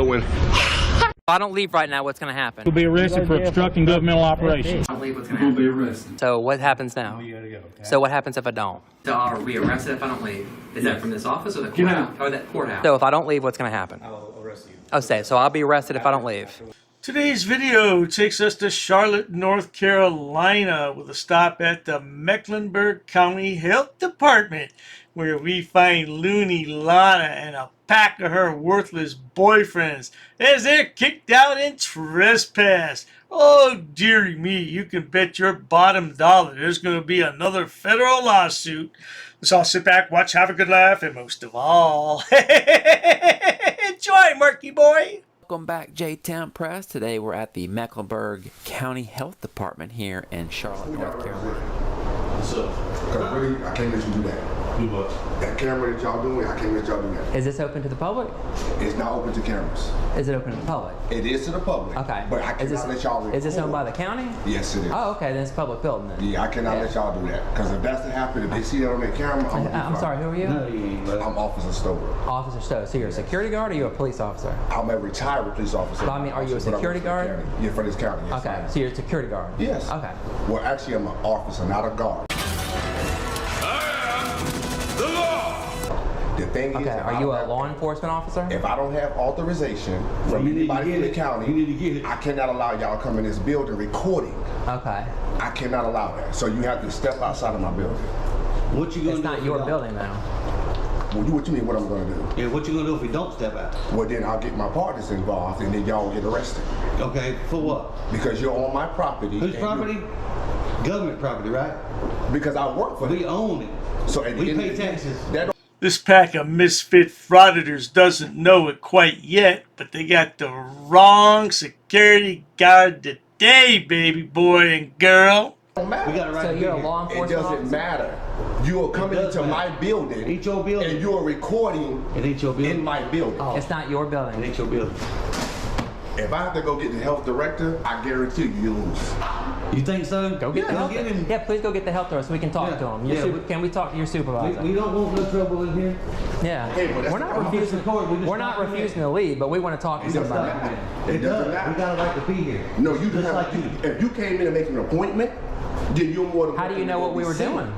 going. If I don't leave right now, what's going to happen? You'll be arrested for obstructing governmental operations. If I don't leave, what's going to happen? You'll be arrested. So what happens now? You gotta go. Okay? So what happens if I don't? So are we arrested if I don't leave? Is that from this office or the Get courthouse? out. Or that courthouse? So if I don't leave, what's going to happen? I'll arrest you. Oh, so I'll be arrested if I don't leave. Today's video takes us to Charlotte, North Carolina, with a stop at the Mecklenburg County Health Department, where we find loony Lana and a pack of her worthless boyfriends as they're kicked out and trespassed. Oh, dearie me, you can bet your bottom dollar there's going to be another federal lawsuit. Let's all sit back, watch, have a good laugh, and most of all, enjoy, Marky Boy! Welcome back, J-Town Press. Today we're at the Mecklenburg County Health Department here in Charlotte, North Carolina. What's up? Because really, I can't let you do that. Do what? That camera that y'all doing, I can't let y'all do that. Is this open to the public? It's not open to cameras. Is it open to the public? It is to the public. Okay. But I cannot let y'all record. Is this owned by the county? Yes, it is. Oh, okay, then it's a public building then. Yeah, I cannot let y'all do that. Because if that's to happen, if they see that on their camera, I'm sorry, who are you? No, you ain't, but I'm Officer Stover. Officer Stowe. So you're a security guard or you're a police officer? I'm a retired police officer. But I mean, are you a But I work security for the guard? county. Yeah, for this county, yes. Okay, so you're a security guard? Yes. Okay. Well, actually, I'm an officer, not a guard. The thing is, Okay, if are I you don't a have- law enforcement officer? If I don't have authorization from you need to anybody get from the it. county, You need to get it. I cannot allow y'all to come in this building recording. Okay. I cannot allow that. So you have to step outside of my building. what you gonna It's do? not if your you don't? building though. Well, what you mean what I'm gonna do? Yeah, what you gonna do if we don't step out? Well, then I'll get my partners involved and then y'all get arrested. Okay, for what? Because you're on my property. Whose and property? Government property, right? Because I work for We them. own it. So at the We end pay of the day, taxes. that This pack of misfit frauditors doesn't know it quite yet, but they got the wrong security guard today, baby boy and girl. don't matter. We got a right So to be you're a here. law It enforcement doesn't officer? matter. You are coming does into matter. my building. Ain't your building. And you are recording It ain't your building. in my building. It's not your It building. ain't your building. If I have to go get the health director, I guarantee you lose. You think so? Go get the health. Get him. Yeah, please go get the health director so we can talk Yeah. to him. Yeah, Can we talk to your supervisor? We don't want no trouble in here. Yeah. Okay, but that's We're not the problem. refusing. Court, we just We're not stop refusing to leave, but we want to talk to It doesn't somebody. matter. It It doesn't does. matter. We got a right to be here. No, you Just have. like you. If you came in and make an appointment, then you're more than. How do you know what we were doing?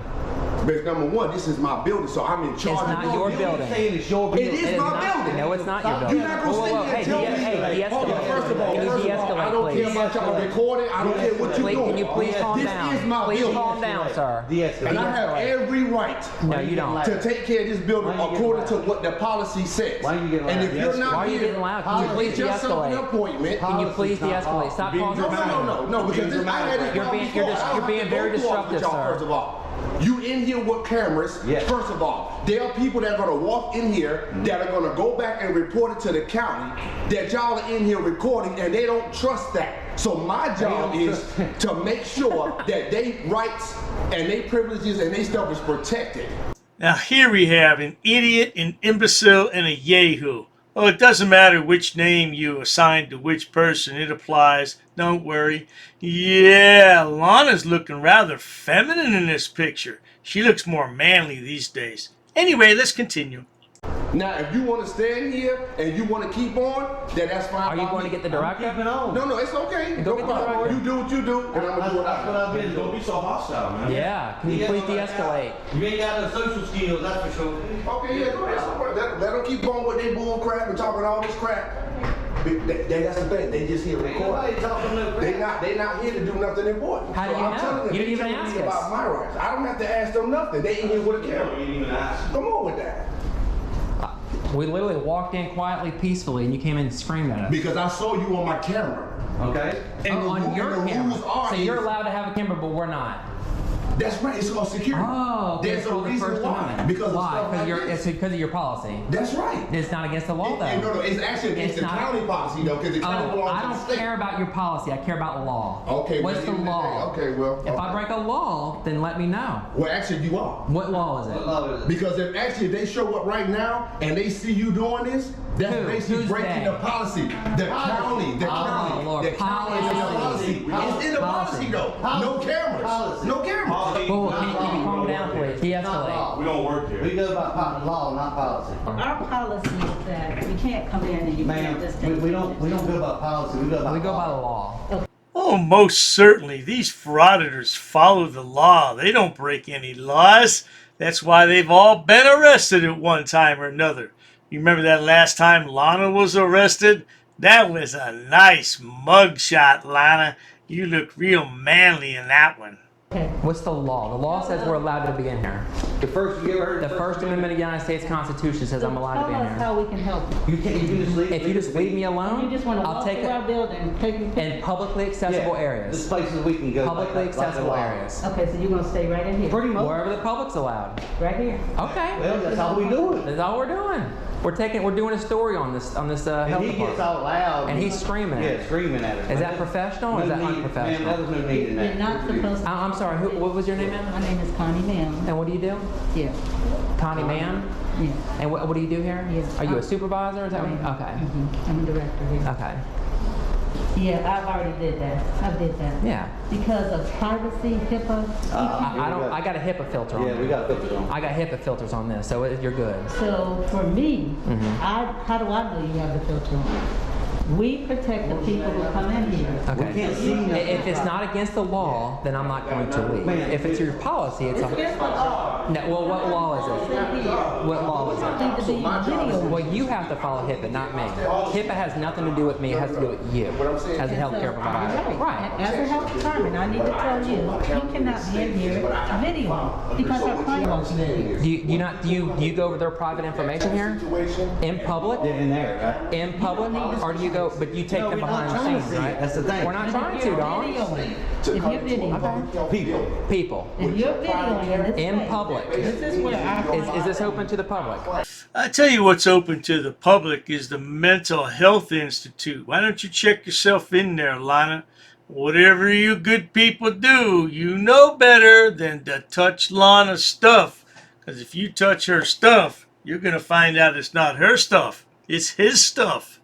Because number one, this is my building, so I'm in charge. It's not of your the building. Saying it's your building. It is It is my not- building. No, it's not your building. You're not gonna Whoa, sit whoa, here and hey, tell me de-escalate. Hold on, first of all, Can you de-escalate, I don't care please? about y'all recording. I don't care what you're Please, doing. can you please calm this down? is my Please building. calm down, sir. De-escalate. And I have every right No, you don't. to take care of this building Why you getting according to loud? what the policy says. Why you getting And loud? if you're not Why are you here, getting loud? Can you please get yourself an de-escalate? appointment. Can you please de-escalate? Stop causing No, because this, I had this You're problem being- you're before. just- I don't you're have being to very go through all with disruptive, y'all, sir. First of all, you in here with cameras. Yes. First of all, there are people that are gonna walk in here that are gonna go back and report it to the county that y'all are in here recording, and they don't trust that. So my job don't is to make sure that they rights and they privileges and they stuff is protected. Now here we have an idiot, an imbecile, and a yahoo. Oh, it doesn't matter which name you assign to which person, it applies. Don't worry. Yeah, Lana's looking rather feminine in this picture. She looks more manly these days. Anyway, let's continue. Now, if you want to stand here and you want to keep on, then that's fine. Are you by going to me. get the director? Keep it on. No, it's okay. Go get the director. You do what you do, and I'm gonna do what That's what I I've been doing. Don't be so hostile, man. Yeah. Can you please de-escalate? You ain't got no social skills, that's for sure. do. Okay, yeah, go ahead. Let them keep going with their bull crap and talking all this crap. That's the thing. They just here recording. Nobody talking no crap. They not here to do nothing important. How do you I'm know? telling them, You didn't they even telling ask me us. about my rights. I don't have to ask them nothing. They in here with a camera. You ain't even ask. Come on with that. We literally walked in quietly, peacefully, and you came in and screamed at us. Because I saw you on my camera. Okay. And Oh, on your the camera. rules are So you're is- allowed to have a camera, but we're not. That's right. It's called security. Oh, okay. There's It's a called the reason First why. Amendment. Because of Why? stuff like Because this. it's because of your policy. That's right. It's not against the law, though. No, it's actually against It's the not- county policy, though, because the county Oh, belongs I to the don't state. care about your policy. I care about the law. Okay, What's well, the even if law? they- okay, well, If okay. I break a law, then let me know. Well, actually, you are. What law is it? What law is it? Because if they show up right now and they see you doing this, that's Who? basically Who's breaking they? the policy. The county. Oh, Lord. The county is in the policy. It's in the policy, though. No cameras. Policy. No cameras. Whoa, can you calm down, please? De-escalate. We don't work here. We go by law, not policy. Our policy is that You can't come in and you can't Ma'am, just we don't go by policy, we go by We go by the law. law. Oh, most certainly. These frauditors follow the law. They don't break any laws. That's why they've all been arrested at one time or another. You remember that last time Lana was arrested? That was a nice mugshot, Lana. You look real manly in that one. What's the law? The law says we're allowed to be in here. The first, you ever heard The of First Amendment of the United States Constitution says I'm allowed to be Tell in us here. how we can help you. You can just leave. If you just leave me alone, You just want to I'll walk take through our it building, take your picture. in publicly accessible There's areas. places we can go. Publicly like the accessible law. areas. Okay, so you're gonna stay right in here, Pretty much. Wherever the public's allowed. right here. Okay. Well, that's how we do it. That's all we're doing. We're doing a story on this And health he gets department. all loud. And he's screaming at Yeah, it. screaming at us. Is that professional or is that No need- unprofessional? Man, that was no need in You're that. not supposed to. I'm sorry. What was your name, ma'am? My name is Connie Ma'am. And what do you do? Yeah, Connie Mann. yeah. And what do you do here? Yes. Are you a supervisor? Is that what, okay. I'm a director here. Okay. Yeah, I've already did that. I did that. Yeah. Because of privacy, HIPAA. I got a HIPAA filter on. Yeah, we got filters on. I got HIPAA filters on this, so you're good. So for me, Mm-hmm. how do I know you have the filter on? We protect the people who come in here. Okay. can't see nothing. If it's not against the law, then I'm not going to leave. Man, If it's your policy, it's It's against the law. no. Well, what law is it? What law is it? Need to be video. Well, you have to follow HIPAA, not me. HIPAA has nothing to do with me. It has to do with you as a healthcare provider. Right. As a health department, I need to tell you, you cannot be in here video because our client wants you in here. Do you go over their private information here in public? In there, right? In public, or do you go? But you take No, them we're not behind the trying to scenes, see it. right? That's the thing. We're not trying to, dog. If you're videoing, People if you're videoing in this public. this is where our Is this open to the public? I tell you what's open to the public is the Mental Health Institute. Why don't you check yourself in there, Lana? Whatever you good people do, you know better than to touch Lana's stuff. Because if you touch her stuff, you're going to find out it's not her stuff. It's his stuff.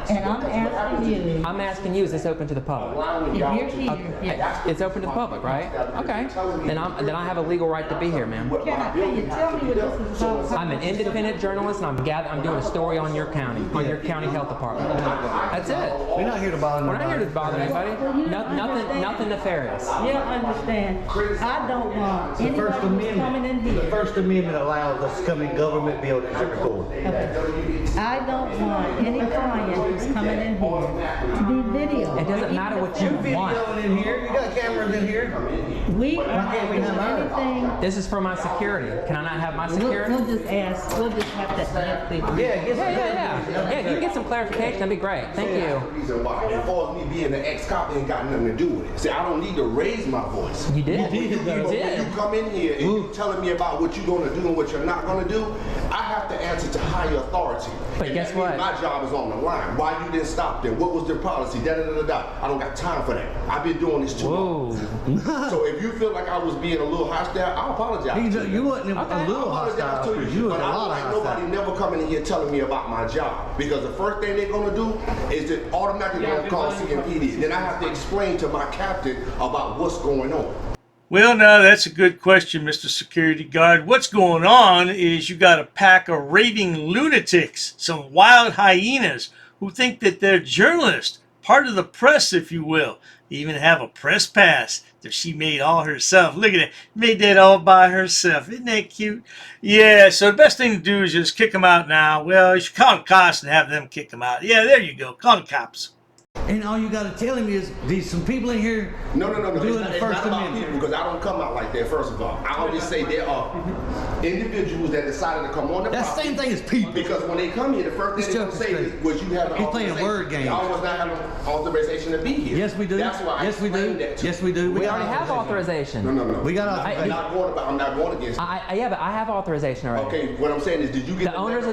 And I'm asking you, I'm asking you, is this open to the public? if you're here, yes. It's open to the public, right? Okay. Then I have a legal right to be here, ma'am. Can you tell me what this is about? I'm an independent journalist, and I'm doing a story on your county, on your county health department. That's it. We're not here to bother We're not here to nobody. bother anybody. Nothing nefarious. You don't understand. I don't want anybody who's coming in The here. First Amendment allows us to come in government buildings and record. Okay. I don't want any client who's coming in here to be videoed. It doesn't matter what you want. Videoing in here, you got cameras in here. We are not can't we doing have ours? anything. This is for my security. Can I not have my We'll security? just ask, we'll just have to ask people. Yeah, get some Yeah, you can get some clarification. That'd be great. Thank That's you. the reason why. As far as me being an ex-cop ain't got nothing to do with it. See, I don't need to raise my voice. You did. You did. You come in here and you telling me about what you're gonna do and what you're not gonna do. I have to answer to higher authority. But And guess that means what? My job is on the line. Why you didn't stop them? What was their policy? Da da da da da. I don't got time for that. I've been doing this too long. Whoa. So if you feel like I was being a little hostile, I apologize. You wasn't Okay. a little I apologize hostile, to but you, you was but a I lot don't like hostile. nobody never coming in here telling me about my job, because the first thing they're gonna do is to automatically gonna call CMPD. Then I have to explain to my captain about what's going on. Well, now that's a good question, Mr. Security Guard. What's going on is you got a pack of raving lunatics, some wild hyenas who think that they're journalists, part of the press, if you will. They even have a press pass that she made all herself. Look at that. Made that all by herself. Isn't that cute? Yeah, so the best thing to do is just kick them out now. Well, you should call the cops and have them kick them out. Yeah, there you go. Call the cops. And all you gotta tell him is there's some people in here No. doing the It's First not about Amendment. people, because I don't come out like that, first of all. I always say there are individuals that decided to come on the That's the property. same thing as people. Because when they come here, the first This thing they're going joke to is say crazy. is, was you have an He's playing authorization. word games. Y'all must not have an authorization to be here. Yes, we do. That's why I Yes, we do. explained that to Yes, you. we do. We got already have authorization. No. We got I'm not going against you. Yeah, but I have authorization already. Okay, what I'm saying is, did you get The owners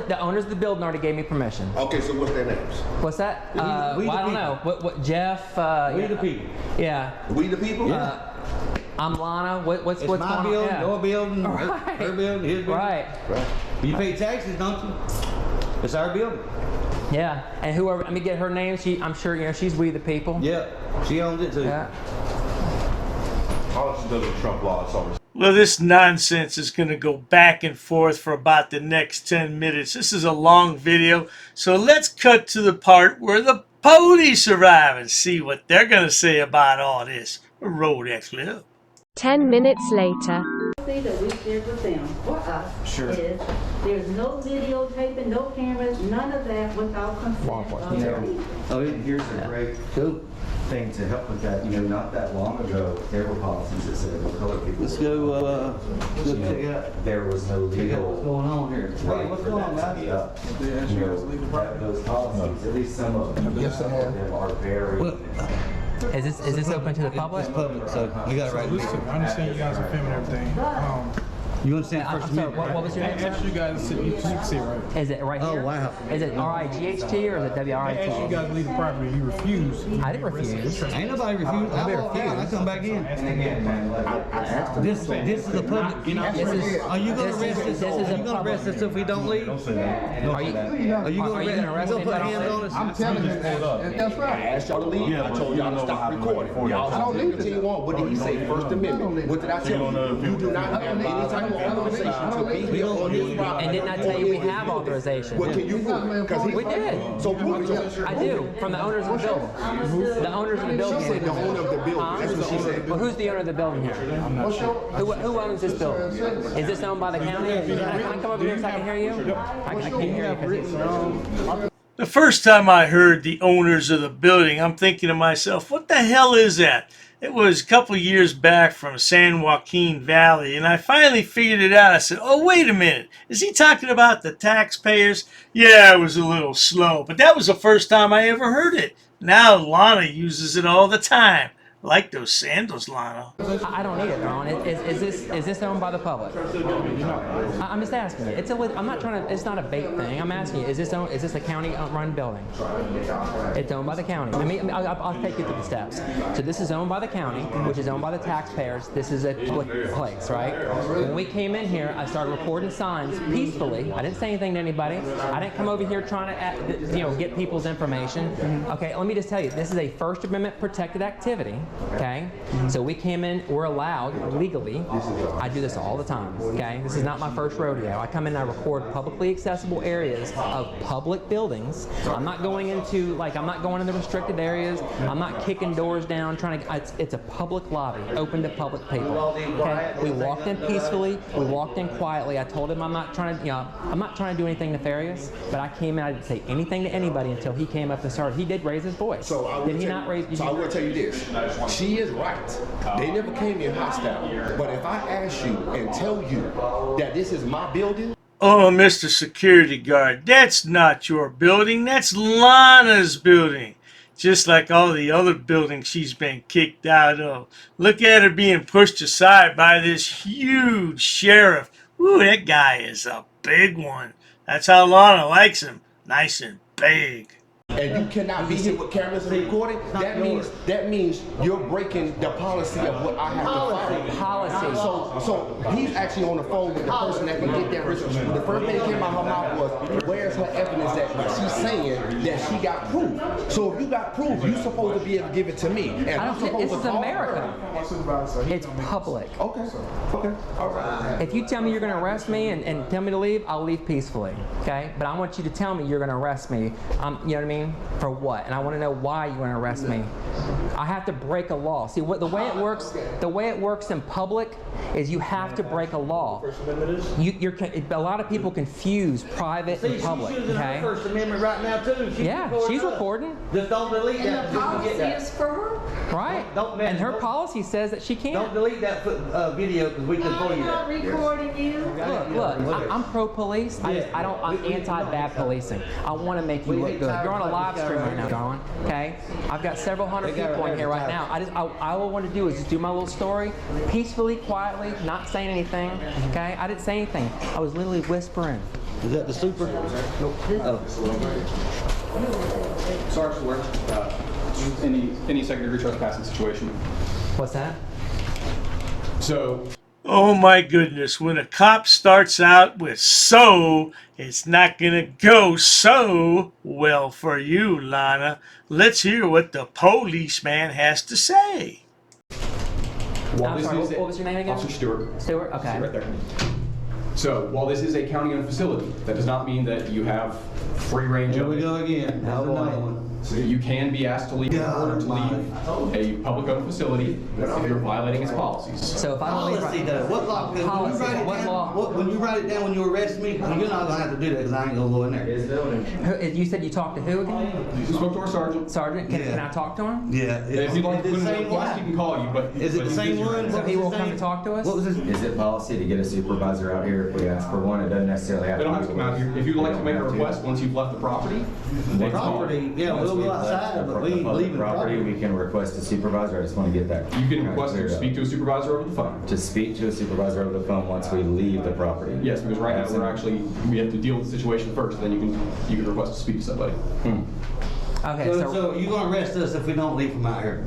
of the building already gave me permission. Okay, so what's their names? What's that? we Well, the I don't know. What Jeff? We Yeah. the people. Yeah. We the people? I'm Lana. What's It's going my on? building, Yeah. your building, Right. her building, his building. Right. You pay taxes, don't you? It's our building. Yeah. And whoever, let me get her name. I'm sure she's We the People. Yeah, she owns it too. Yeah. All she does with Trump law, it's always Well, this nonsense is going to go back and forth for about the next 10 minutes. This is a long video, so let's cut to the part where the police arrive and see what they're going to say about all this. Roll that clip. 10 minutes later. See that we shared with them for us is there's no videotaping, no cameras, none of that without consent of the people. Oh, here's a great thing to help with that. You know, not that long ago, there were policies that said no color people. Let's go, there was no legal. What's going on here? Right, what's going on, guys? You know, those policies, at least some of them, some of them are very. Is this open to the public? It's public, so we got it right here. I understand you guys are filming everything. You understand First I'm sorry, Amendment? what was your name? I asked you guys to sit, you can see it right. Is it right here? Oh, wow. Is it R-I-G-H-T or is it I asked you W-R-I-T? guys to leave the property. You refused. I didn't refuse. Ain't nobody refused. I walked out. I come back in. And again, man, This is a public. You know, are you gonna arrest us? This is Are a you gonna arrest us if we don't leave? Are you Are you gonna arrest me if put I don't hands on leave? us? I'm telling you, that's right. I asked y'all to leave. I told y'all to stop recording. Y'all continue on. What did he say? First Amendment. What did I tell you? You do not have any type of authorization to be here on this property. And didn't I tell you we have authorization? What can you prove? Because We did. So prove it to us. I do, from the owners of the building. The owners of the building. She said the owner of the building. That's what she said. Well, who's the owner of the building here? Who owns this building? Is this owned by the county? Can I come over here so I can hear you? I can't hear you because The first time I heard the owners of the building, I'm thinking to myself, what the hell is that? It was a couple years back from San Joaquin Valley, and I finally figured it out. I said, oh, wait a minute. Is he talking about the taxpayers? Yeah, I was a little slow, but that was the first time I ever heard it. Now Lana uses it all the time. I like those sandals, Lana. I don't need it, Ron. Is this owned by the public? I'm just asking you. I'm not trying to. It's not a bait thing. I'm asking you. Is this a county-run building? It's owned by the county. I'll take you through the steps. So this is owned by the county, which is owned by the taxpayers. This is a public place, right? When we came in here, I started recording signs peacefully. I didn't say anything to anybody. I didn't come over here trying to, get people's information. Okay, let me just tell you. This is a First Amendment protected activity. Okay, so we came in, we're allowed legally. I do this all the time. Okay, this is not my first rodeo. I come in and I record publicly accessible areas of public buildings. I'm not going into, I'm not going in the restricted areas. I'm not kicking doors down, it's a public lobby, open to public people. Okay, we walked in peacefully, we walked in quietly. I told him I'm not trying to do anything nefarious, but I came in, I didn't say anything to anybody until he came up and started. He did raise his voice. So I will tell you this. She is right. They never came in hostile. But if I ask you and tell you that this is my building. Oh, Mr. Security Guard, that's not your building. That's Lana's building. Just like all the other buildings she's been kicked out of. Look at her being pushed aside by this huge sheriff. Ooh, that guy is a big one. That's how Lana likes him. Nice and big. And you cannot be here with cameras and recording. That means you're breaking the policy of what I have to follow. Policy. So he's actually on the phone with the person that can get that resolution. The first thing that came out of her mouth was, where's her evidence that she's saying that she got proof? So if you got proof, you're supposed to be able to give it to me. And I'm supposed This is to call America. It's public. Okay. All right. If you tell me you're going to arrest me and tell me to leave, I'll leave peacefully. Okay? But I want you to tell me you're going to arrest me. You know what I mean? For what? And I want to know why you're going to arrest me. I have to break a law. See, the way it works in public is you have to break a law. A lot of people confuse private and public. She's using her First Amendment right now too. She's recording. Just don't delete that. And the policy is for her. Right. And her policy says that she can't. Don't delete that video because we can pull you I'm not that. recording you. Look, I'm pro-police. I'm anti-bad policing. I want to make you look good. You're on a live stream right now, darling. Okay? I've got several hundred people in here right now. All I want to do is just do my little story, peacefully, quietly, not saying anything. Okay? I didn't say anything. I was literally whispering. Is that the super? Sorry, sir. Any second-degree trespassing situation. What's that? So. Oh my goodness, when a cop starts out with so, it's not gonna go so well for you, Lana. Let's hear what the policeman has to say. While I'm this sorry, is what was your name again? Officer Stewart. Stewart, okay. Right there. So while this is a county-owned facility, that does not mean that you have free range of it. go again. There's another one. So you can be asked to leave in order to leave a public-owned facility if you're violating its policies. So if I don't leave Policy right, though. What law? Policy, what law? When you write it down, when you arrest me, you're not gonna have to do that because I ain't gonna go in there. You said you talked to who again? You spoke to our sergeant. Sergeant, can I talk to him? Yeah. If you'd like to put in a request, he can call you, but... Is it the same one? So he will come to talk to us? What was his? Is it policy to get a supervisor out here if we ask for one? It doesn't necessarily have They to don't have to come out here. If you'd like to make a request once you've left the property, they Property, yeah, we'll go outside, but we ain't leaving the property, property. we can request a supervisor. I just want to get that. You can request to cleared up. speak to a supervisor over the phone. To speak to a supervisor over the phone once we leave the property. Yes, because right now we have to deal with the situation first, then you can request to speak to somebody. Okay, So you're gonna arrest us if we don't leave from out here,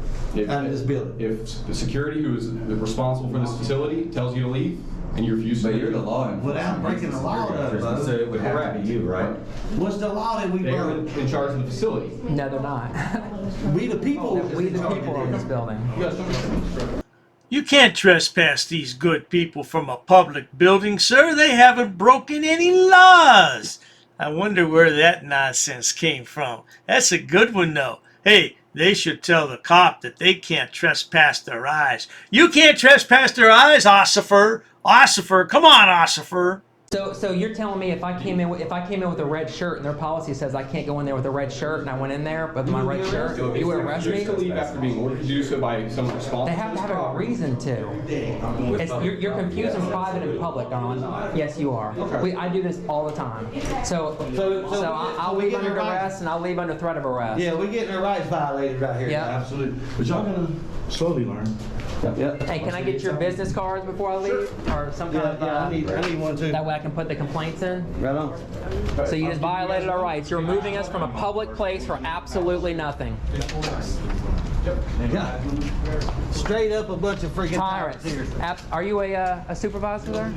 out of this building? If the security who is responsible for this facility tells you to leave and you refuse to But leave, you're the law enforcement. Without breaking the law, though. So it would have to be you, right? What's the law that we they are broke? in charge of the facility. No, they're not. We the people. We the people in this building. You can't trespass these good people from a public building, sir. They haven't broken any laws. I wonder where that nonsense came from. That's a good one, though. Hey, they should tell the cop that they can't trespass their eyes. You can't trespass their eyes, Ossifer. Ossifer, come on, Ossifer. So you're telling me if I came in with a red shirt and their policy says I can't go in there with a red shirt and I went in there with my red shirt, you would arrest me? You're to leave after being ordered to do so by someone responsible. They have to have a reason to. You're confusing private and public, Don. Yes, you are. I do this all the time. So I'll leave under duress and I'll leave under threat of arrest. Yeah, we're getting our rights violated right here. Yeah. Absolutely. But y'all gonna slowly learn. Yep. Hey, can I get your business cards before I leave, or some kind of? I need one too. That way I can put the complaints in. Right on. So you just violated our rights. You're moving us from a public place for absolutely nothing. Yeah. Straight up a bunch of freaking Tyrants. Are you a supervisor there?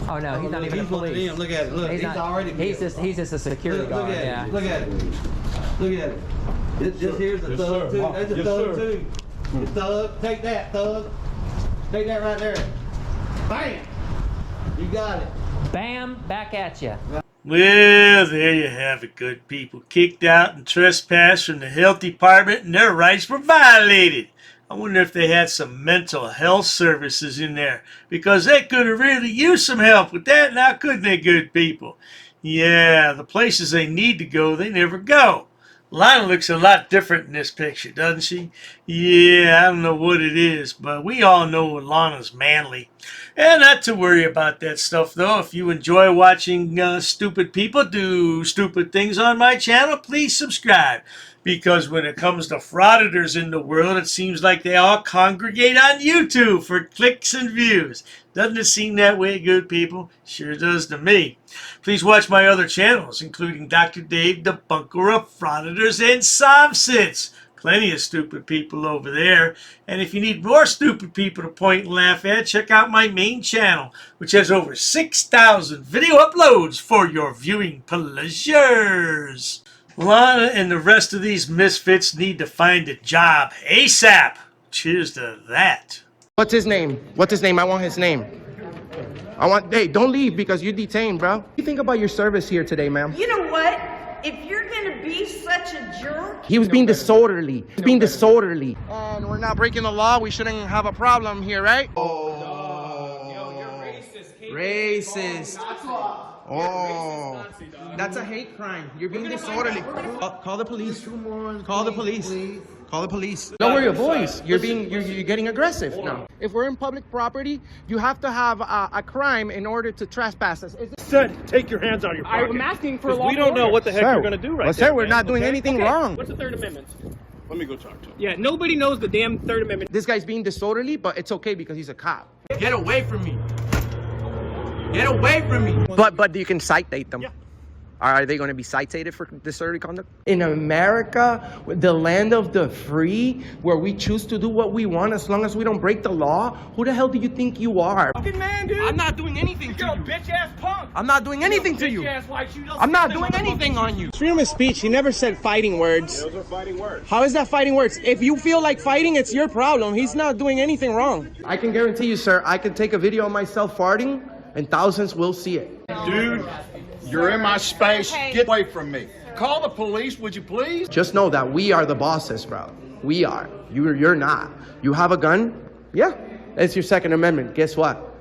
Oh no, he's not even a police. Look at it. Look, he's already. He's just a security guard. Look at Yeah. it. Look at it. Look at it. This here's a thug too. That's a thug too. Thug, take that, thug. Take that right there. Bam! You got it. Bam! Back at you. Well, there you have it, good people. Kicked out and trespassed from the health department and their rights were violated. I wonder if they had some mental health services in there, because they could have really used some help with that now, couldn't they, good people? Yeah, the places they need to go, they never go. Lana looks a lot different in this picture, doesn't she? Yeah, I don't know what it is, but we all know Lana's manly. And not to worry about that stuff, though. If you enjoy watching stupid people do stupid things on my channel, please subscribe. Because when it comes to frauditors in the world, it seems like they all congregate on YouTube for clicks and views. Doesn't it seem that way, good people? Sure does to me. Please watch my other channels, including Dr. Dave, Debunker of Frauditors, and Somsits. Plenty of stupid people over there. And if you need more stupid people to point and laugh at, check out my main channel, which has over 6,000 video uploads for your viewing pleasures. Lana and the rest of these misfits need to find a job ASAP. Cheers to that. What's his name? What's his name? I want his name. Hey, don't leave because you're detained, bro. What do you think about your service here today, ma'am? You know what? If you're gonna be such a jerk... He was being disorderly. He's being disorderly. And we're not breaking the law. We shouldn't have a problem here, right? Oh. Yo, you're racist. Racist. Oh. That's a hate crime. You're being disorderly. Call the police. Call the police. Call the police. Lower your voice. You're getting aggressive now. If we're in public property, you have to have a crime in order to trespass us. Said, take your hands out of your pocket. I'm asking for a law. We don't know what the heck you're going to do right now. Sir, we're not doing anything wrong. What's the Third Amendment? Let me go talk to him. Yeah, nobody knows the damn Third Amendment. This guy's being disorderly, but it's okay because he's a cop. Get away from me. Get away from me. But you can citate them. Yeah. Are they going to be cited for disorderly conduct? In America, the land of the free, where we choose to do what we want as long as we don't break the law, who the hell do you think you are? Fucking man, dude. I'm not doing anything to you. You're a bitch ass punk. I'm not doing anything to you. I'm not doing anything on you. Freedom of speech. He never said fighting words. Those are fighting words. How is that fighting words? If you feel like fighting, it's your problem. He's not doing anything wrong. I can guarantee you, sir, I can take a video of myself farting and thousands will see it. Dude, you're in my space. Get away from me. Call the police, would you please? Just know that we are the bosses, bro. We are. You're not. You have a gun? Yeah. It's your Second Amendment. Guess what?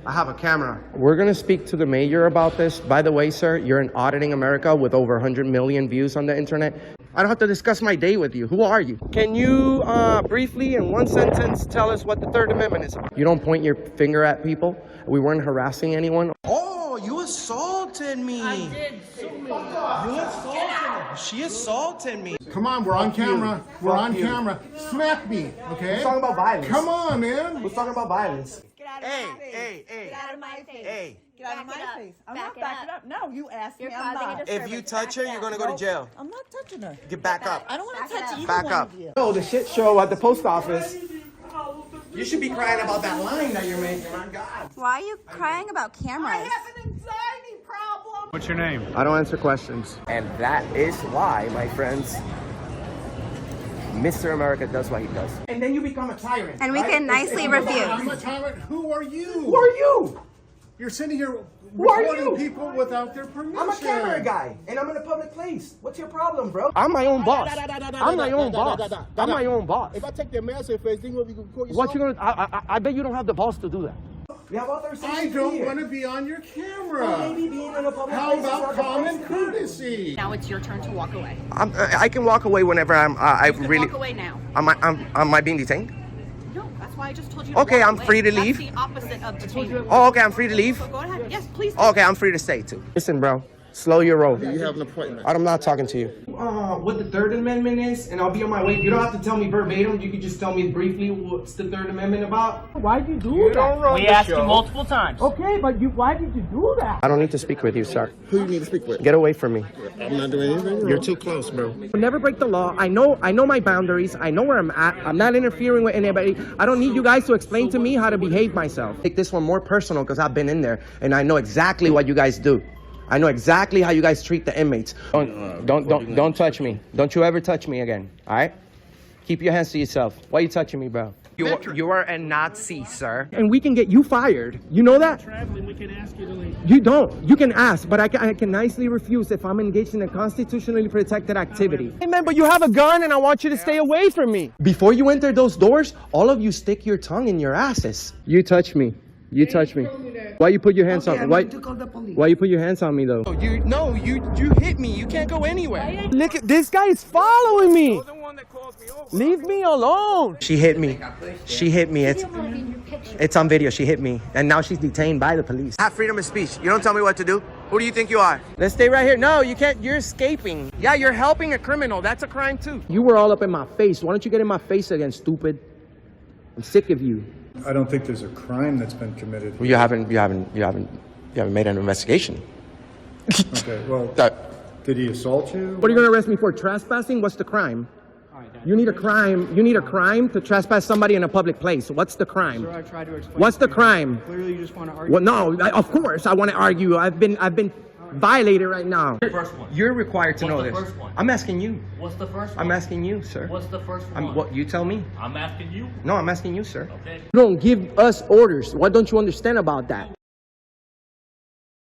I have a camera. We're going to speak to the mayor about this. By the way, sir, you're in Auditing America with over 100 million views on the internet. I don't have to discuss my day with you. Who are you? Can you briefly, in one sentence, tell us what the Third Amendment is about? You don't point your finger at people. We weren't harassing anyone. Oh, you assaulted me. I did so many. You assaulted me. She assaulted me. Come on, we're on camera. We're on camera. Smack me, okay? We're talking about violence. Come on, man. We're talking about violence. Hey. Get out of my face. Hey. Get out of my face. I'm not backing up. No, you asked me. I'm not. If you touch her, you're going to go to jail. I'm not touching her. Get back up. I don't want to touch either Back one up. of you. Oh, the shit show at the post office. You should be crying about that line that you're making. My God. Why are you crying about cameras? I have an anxiety problem. What's your name? I don't answer questions. And that is why, my friends, Mr. America does what he does. And then you become a tyrant. And we can nicely refuse. I'm a tyrant. Who are you? Who are you? You're sitting here Who are recording you? people without their permission. I'm a camera guy, and I'm in a public place. What's your problem, bro? I'm my own boss. I'm my own boss. I'm my own boss. If I take their mask off, then what you call yourself? What you gonna? I bet you don't have the balls to do that. We have authorization. I don't want to be on your camera. Well, maybe being in a public How place is about not the common place. courtesy? Now it's your turn to walk away. I can walk away whenever I'm. I You can really. walk away now. Am I being detained? No, that's why I just told you to Okay, walk I'm away. free to That's leave. the opposite of detainment. Oh, okay, I'm free to leave. So go ahead. Yes, please. Okay, I'm free to stay too. Listen, bro. Slow your roll. You have an appointment. I'm not talking to you. What the Third Amendment is, and I'll be on my way. You don't have to tell me verbatim. You can just tell me briefly what's the Third Amendment about. Why'd you do that? We asked you multiple times. Okay, but why did you do that? I don't need to speak with you, sir. Who you need to speak with? Get away from me. I'm not doing anything wrong. You're too close, bro. Never break the law. I know my boundaries. I know where I'm at. I'm not interfering with anybody. I don't need you guys to explain to me how to behave myself. Take this one more personal because I've been in there and I know exactly what you guys do. I know exactly how you guys treat the inmates. Don't touch me. Don't you ever touch me again. All right? Keep your hands to yourself. Why are you touching me, bro? You are a Nazi, sir. And we can get you fired. You know that? Traveling, we can ask you to leave. You don't. You can ask, but I can nicely refuse if I'm engaged in a constitutionally protected activity. Hey, man, but you have a gun and I want you to stay away from me. Before you enter those doors, all of you stick your tongue in your asses. You touch me. You touch me. Why you put your hands on me? Why you put your hands on me though? You hit me. You can't go anywhere. Look at this guy is following me. Leave me alone. She hit me. She hit me. It's on video. She hit me, and now she's detained by the police. I have freedom of speech. You don't tell me what to do. Who do you think you are? Let's stay right here. No, you can't. You're escaping. Yeah, you're helping a criminal. That's a crime too. You were all up in my face. Why don't you get in my face again, stupid? I'm sick of you. I don't think there's a crime that's been committed. Well, you haven't made an investigation. Okay, well, did he assault you? What are you going to arrest me for? Trespassing? What's the crime? You need a crime. You need a crime to trespass somebody in a public place. What's the crime? Sir, I tried to explain. What's the crime? Clearly, you just want to argue. Well, no, of course I want to argue. I've been violated right now. First one. You're required to know this. What's the first one? I'm asking you. What's the first one? I'm asking you, sir. What's the first one? What you tell me? I'm asking you. No, I'm asking you, sir. Okay. You don't give us orders. What don't you understand about that?